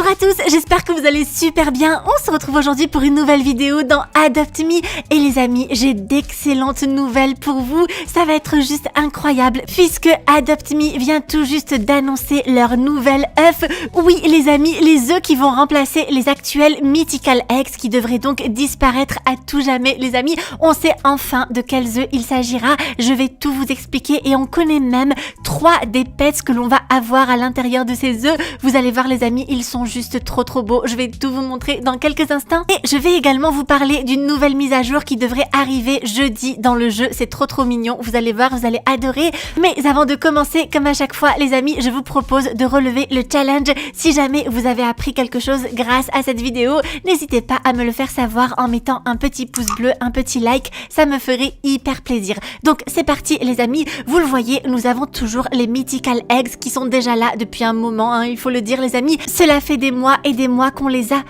Bonjour à tous, j'espère que vous allez super bien. On se retrouve aujourd'hui pour une nouvelle vidéo dans Adopt Me. Et les amis, j'ai d'excellentes nouvelles pour vous. Ça va être juste incroyable puisque Adopt Me vient tout juste d'annoncer leur nouvel œuf. Oui les amis, les œufs qui vont remplacer les actuels Mythical Eggs qui devraient donc disparaître à tout jamais. Les amis, on sait enfin de quels œufs il s'agira. Je vais tout vous expliquer et on connaît même 3 des pets que l'on va avoir à l'intérieur de ces œufs. Vous allez voir les amis, ils sont juste trop beaux. Je vais tout vous montrer dans quelques instants. Et je vais également vous parler d'une nouvelle mise à jour qui devrait arriver jeudi dans le jeu. C'est trop mignon. Vous allez voir, vous allez adorer. Mais avant de commencer, comme à chaque fois les amis, je vous propose de relever le challenge. Si jamais vous avez appris quelque chose grâce à cette vidéo, n'hésitez pas à me le faire savoir en mettant un petit pouce bleu, un petit like. Ça me ferait hyper plaisir. Donc c'est parti les amis. Vous le voyez, nous avons toujours les Mythical Eggs qui sont déjà là depuis un moment, hein, il faut le dire les amis. Cela fait des mois et des mois qu'on les a.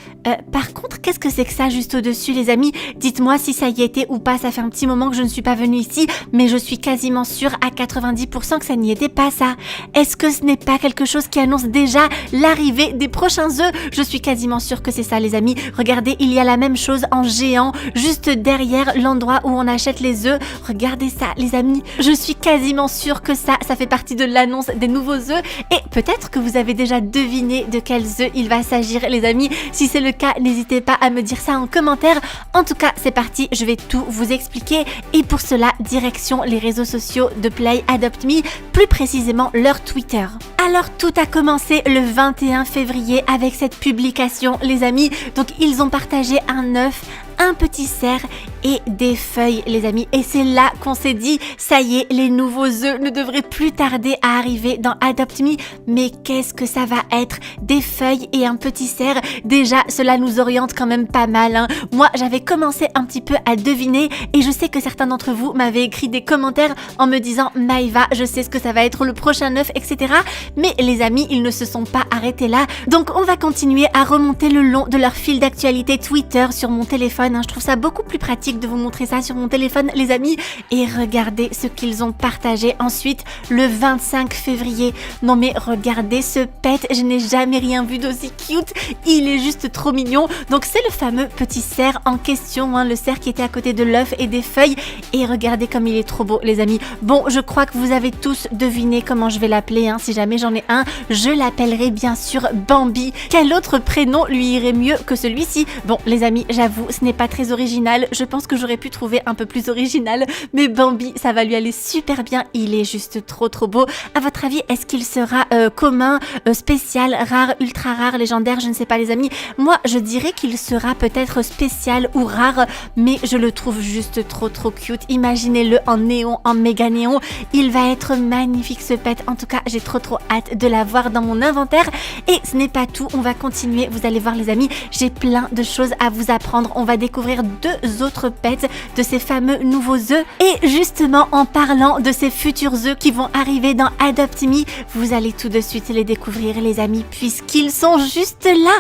Par contre, qu'est-ce que c'est que ça juste au-dessus les amis? Dites-moi si ça y était ou pas, ça fait un petit moment que je ne suis pas venue ici, mais je suis quasiment sûre à 90% que ça n'y était pas ça. Est-ce que ce n'est pas quelque chose qui annonce déjà l'arrivée des prochains œufs? Je suis quasiment sûre que c'est ça les amis. Regardez, il y a la même chose en géant, juste derrière l'endroit où on achète les œufs. Regardez ça les amis, je suis quasiment sûre que ça fait partie de l'annonce des nouveaux œufs. Et peut-être que vous avez déjà deviné de quels œufs il va s'agir les amis. Si c'est le cas, n'hésitez pas à me dire ça en commentaire. En tout cas, c'est parti, je vais tout vous expliquer. Et pour cela, direction les réseaux sociaux de Play Adopt Me, plus précisément leur Twitter. Alors tout a commencé le 21 février avec cette publication les amis. Donc ils ont partagé un œuf, un petit cerf et des feuilles les amis, et c'est là qu'on s'est dit ça y est, les nouveaux œufs ne devraient plus tarder à arriver dans Adopt Me. Mais qu'est-ce que ça va être? Des feuilles et un petit cerf, déjà cela nous oriente quand même pas mal hein. Moi j'avais commencé un petit peu à deviner et je sais que certains d'entre vous m'avaient écrit des commentaires en me disant Maëva, je sais ce que ça va être le prochain œuf, etc. Mais les amis, ils ne se sont pas arrêtés là, donc on va continuer à remonter le long de leur fil d'actualité Twitter sur mon téléphone hein. Je trouve ça beaucoup plus pratique de vous montrer ça sur mon téléphone les amis. Et regardez ce qu'ils ont partagé ensuite le 25 février. Non mais regardez ce pet, je n'ai jamais rien vu d'aussi cute. Il est juste trop mignon. Donc c'est le fameux petit cerf en question hein, le cerf qui était à côté de l'œuf et des feuilles. Et regardez comme il est trop beau les amis. Bon, je crois que vous avez tous deviné comment je vais l'appeler hein. Si jamais j'en ai un, je l'appellerai bien sûr Bambi. Quel autre prénom lui irait mieux que celui-ci? Bon les amis, j'avoue, ce n'est pas très original. Je pense que j'aurais pu trouver un peu plus original, mais Bambi, ça va lui aller super bien. Il est juste trop beau. À votre avis, est-ce qu'il sera commun, spécial, rare, ultra rare, légendaire? Je ne sais pas les amis. Moi, je dirais qu'il sera peut-être spécial ou rare, mais je le trouve juste trop cute. Imaginez-le en néon, en méga néon. Il va être magnifique ce pet. En tout cas, j'ai trop hâte de l'avoir dans mon inventaire. Et ce n'est pas tout, on va continuer. Vous allez voir les amis, j'ai plein de choses à vous apprendre. On va découvrir 2 autres pets de ces fameux nouveaux œufs. Et justement, en parlant de ces futurs œufs qui vont arriver dans Adopt Me, vous allez tout de suite les découvrir les amis, puisqu'ils sont juste là.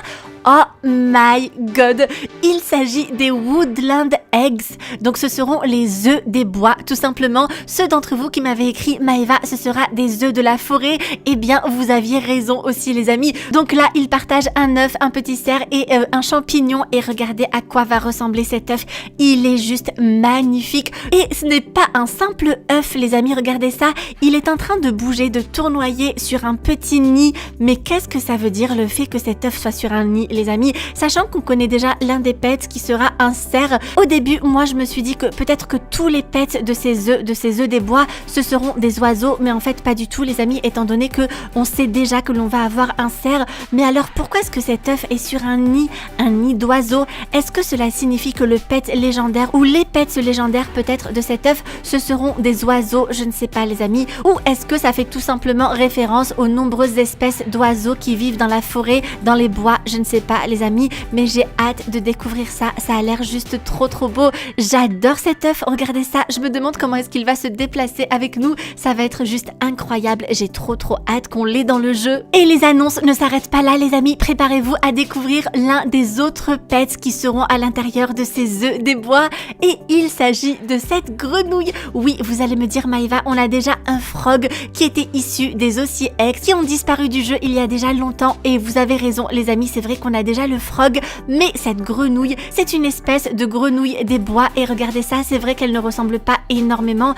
Oh my god, il s'agit des Woodland Eggs. Donc ce seront les œufs des bois, tout simplement. Ceux d'entre vous qui m'avaient écrit Maëva, ce sera des œufs de la forêt. Eh bien, vous aviez raison aussi les amis. Donc là, ils partagent un œuf, un petit cerf et un champignon. Et regardez à quoi va ressembler cet œuf. Il est juste magnifique. Et ce n'est pas un simple œuf les amis, regardez ça. Il est en train de bouger, de tournoyer sur un petit nid. Mais qu'est-ce que ça veut dire le fait que cet œuf soit sur un nid les amis, sachant qu'on connaît déjà l'un des pets qui sera un cerf. Au début, moi je me suis dit que peut-être que tous les pets de ces œufs des bois, ce seront des oiseaux, mais en fait pas du tout les amis, étant donné que on sait déjà que l'on va avoir un cerf. Mais alors pourquoi est-ce que cet œuf est sur un nid d'oiseau? Est-ce que cela signifie que le pet légendaire ou les pets légendaires peut-être de cet œuf, ce seront des oiseaux? Je ne sais pas les amis. Ou est-ce que ça fait tout simplement référence aux nombreuses espèces d'oiseaux qui vivent dans la forêt, dans les bois? Je ne sais sais pas les amis, mais j'ai hâte de découvrir ça. Ça a l'air juste trop beau. J'adore cet œuf, regardez ça. Je me demande comment est-ce qu'il va se déplacer avec nous. Ça va être juste incroyable. J'ai trop hâte qu'on l'ait dans le jeu. Et les annonces ne s'arrêtent pas là les amis. Préparez-vous à découvrir l'un des autres pets qui seront à l'intérieur de ces œufs des bois. Et il s'agit de cette grenouille. Oui, vous allez me dire Maëva, on a déjà un frog qui était issu des Ossie-X qui ont disparu du jeu il y a déjà longtemps. Et vous avez raison les amis, c'est vrai qu'on a déjà le frog. Mais cette grenouille, c'est une espèce de grenouille des bois. Et regardez ça, c'est vrai qu'elle ne ressemble pas énormément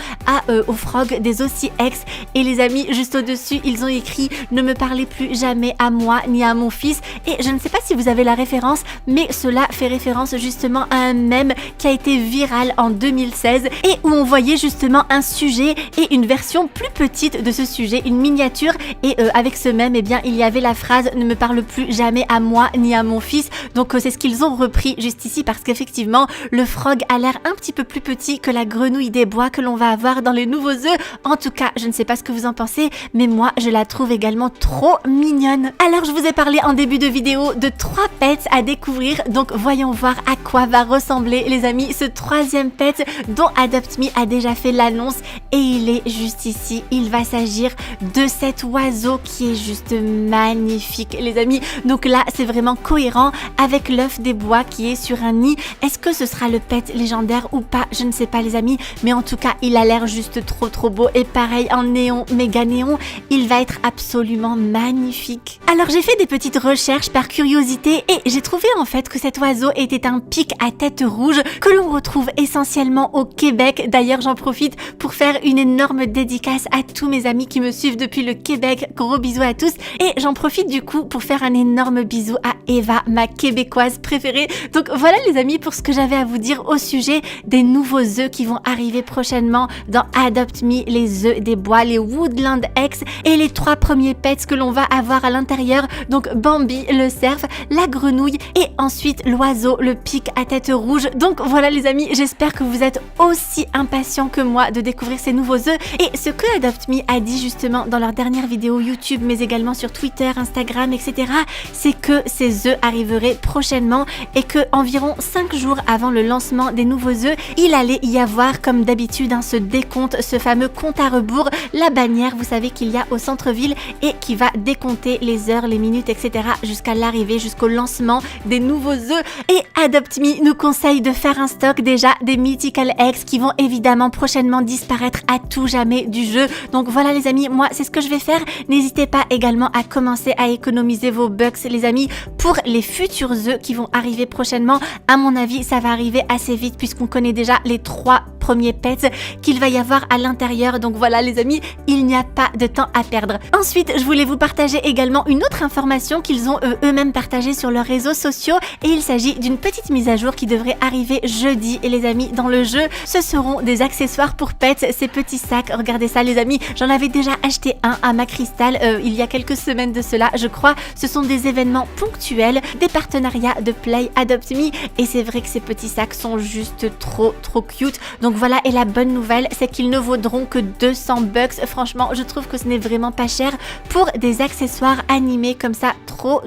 au frog des Ossie-X. Et les amis, juste au-dessus, ils ont écrit « Ne me parlez plus jamais à moi ni à mon fils ». Et je ne sais pas si vous avez la référence, mais cela fait référence justement à un mème qui a été viral en 2016 et où on voyait justement un sujet et une version plus petite de ce sujet, une miniature. Et avec ce mème, eh bien, il y avait la phrase « Ne me parle plus jamais à moi ni à mon fils ». Donc c'est ce qu'ils ont repris juste ici parce qu'effectivement, le frog a l'air un petit peu plus petit que la grenouille des bois que l'on va avoir dans les nouveaux œufs. En tout cas, je ne sais pas ce que vous en pensez, mais moi, je la trouve également trop mignonne. Alors, je vous ai parlé en début de vidéo de 3 pets à découvrir, donc voyons voir à quoi va ressembler, les amis, ce 3e pet dont Adopt Me a déjà fait l'annonce et il est juste ici. Il va s'agir de cet oiseau qui est juste magnifique, les amis. Donc là, c'est vraiment cohérent avec l'œuf des bois qui est sur un nid. Est-ce que ce sera le pet légendaire ou pas? Je ne sais pas, les amis, mais en tout cas, il a l'air juste trop beau et pareil en néon, méga néon, il va être absolument magnifique. Alors j'ai fait des petites recherches par curiosité et j'ai trouvé en fait que cet oiseau était un pic à tête rouge que l'on retrouve essentiellement au Québec. D'ailleurs j'en profite pour faire une énorme dédicace à tous mes amis qui me suivent depuis le Québec. Gros bisous à tous et j'en profite du coup pour faire un énorme bisou à Eva, ma québécoise préférée. Donc voilà les amis pour ce que j'avais à vous dire au sujet des nouveaux œufs qui vont arriver prochainement dans Adopt Me, les œufs des bois, les Woodland X et les 3 premiers pets que l'on va avoir à l'intérieur. Donc Bambi, le cerf, la grenouille et ensuite l'oiseau, le pic à tête rouge. Donc voilà les amis, j'espère que vous êtes aussi impatients que moi de découvrir ces nouveaux œufs. Et ce que Adopt Me a dit justement dans leur dernière vidéo YouTube, mais également sur Twitter, Instagram, etc., c'est que ces œufs arriveraient prochainement et que environ 5 jours avant le lancement des nouveaux œufs, il allait y avoir comme d'habitude ce décompte, ce fameux compte à rebours, la bannière, vous savez qu'il y a au centre-ville et qui va décompter les heures, les minutes, etc. jusqu'à l'arrivée, jusqu'au lancement des nouveaux œufs. Et Adopt Me nous conseille de faire un stock déjà des Mythical Eggs qui vont évidemment prochainement disparaître à tout jamais du jeu. Donc voilà les amis, moi c'est ce que je vais faire. N'hésitez pas également à commencer à économiser vos bucks les amis pour les futurs œufs qui vont arriver prochainement. À mon avis, ça va arriver assez vite puisqu'on connaît déjà les 3 premiers pets qu'il va y avoir à l'intérieur. Donc voilà les amis, il n'y a pas de temps à perdre. Ensuite, je voulais vous partager également une autre information qu'ils ont eux-mêmes partagée sur leurs réseaux sociaux et il s'agit d'une petite mise à jour qui devrait arriver jeudi. Et les amis, dans le jeu, ce seront des accessoires pour pets, ces petits sacs. Regardez ça les amis, j'en avais déjà acheté un à ma Cristal il y a quelques semaines de cela, je crois. Ce sont des événements ponctuels, des partenariats de Play Adopt Me et c'est vrai que ces petits sacs sont juste trop cute. Donc voilà, et la bonne nouvelle, c'est qu'ils ne vaudront que 200 bucks. Franchement, je trouve que ce n'est vraiment pas cher pour des accessoires animés comme ça, trop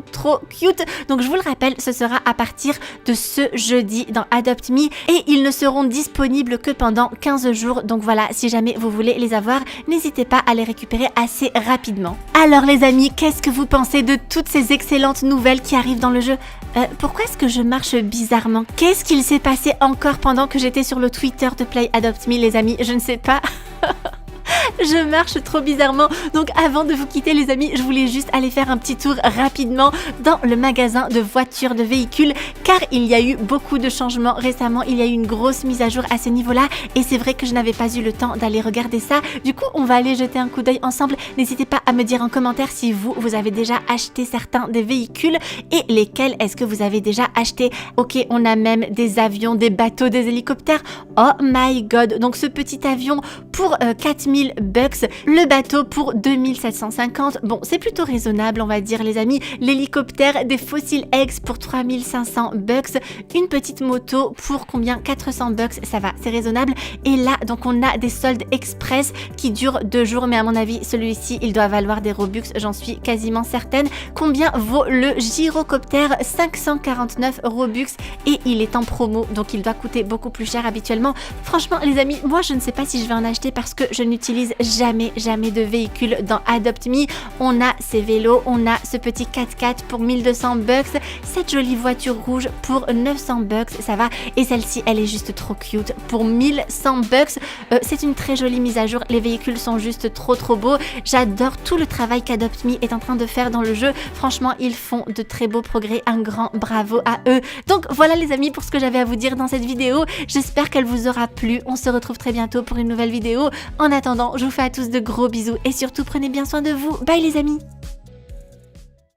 cute. Donc je vous le rappelle, ce sera à partir de ce jeudi dans Adopt Me et ils ne seront disponibles que pendant 15 jours. Donc voilà, si jamais vous voulez les avoir, n'hésitez pas à les récupérer assez rapidement. Alors les amis, qu'est-ce que vous pensez de toutes ces excellentes nouvelles qui arrivent dans le jeu? Pourquoi est-ce que je marche bizarrement? Qu'est-ce qu'il s'est passé encore pendant que j'étais sur le Twitter de Play Adopt Me les amis? Je ne sais pas. Je marche trop bizarrement. Donc avant de vous quitter les amis, je voulais juste aller faire un petit tour rapidement dans le magasin de voitures, de véhicules, car il y a eu beaucoup de changements récemment. Il y a eu une grosse mise à jour à ce niveau-là et c'est vrai que je n'avais pas eu le temps d'aller regarder ça. Du coup, on va aller jeter un coup d'œil ensemble. N'hésitez pas à me dire en commentaire si vous avez déjà acheté certains des véhicules et lesquels est-ce que vous avez déjà acheté. Ok, on a même des avions, des bateaux, des hélicoptères. Oh my god. Donc ce petit avion pour 4000 bucks. Le bateau pour 2750. Bon, c'est plutôt raisonnable, on va dire, les amis. L'hélicoptère, des Fossil Eggs pour 3500 bucks. Une petite moto pour combien? 400 bucks, ça va, c'est raisonnable. Et là, donc on a des soldes express qui durent 2 jours, mais à mon avis, celui-ci, il doit valoir des Robux, j'en suis quasiment certaine. Combien vaut le gyrocoptère? 549 Robux et il est en promo, donc il doit coûter beaucoup plus cher habituellement. Franchement, les amis, moi, je ne sais pas si je vais en acheter parce que je n'utilise jamais de véhicules dans Adopt Me. On a ces vélos, on a ce petit 4x4 pour 1200 bucks, cette jolie voiture rouge pour 900 bucks, ça va. Et celle-ci, elle est juste trop cute pour 1100 bucks. C'est une très jolie mise à jour. Les véhicules sont juste trop beaux. J'adore tout le travail qu'Adopt Me est en train de faire dans le jeu. Franchement, ils font de très beaux progrès. Un grand bravo à eux. Donc voilà les amis pour ce que j'avais à vous dire dans cette vidéo. J'espère qu'elle vous aura plu. On se retrouve très bientôt pour une nouvelle vidéo. En attendant, je vous fais à tous de gros bisous et surtout prenez bien soin de vous. Bye les amis!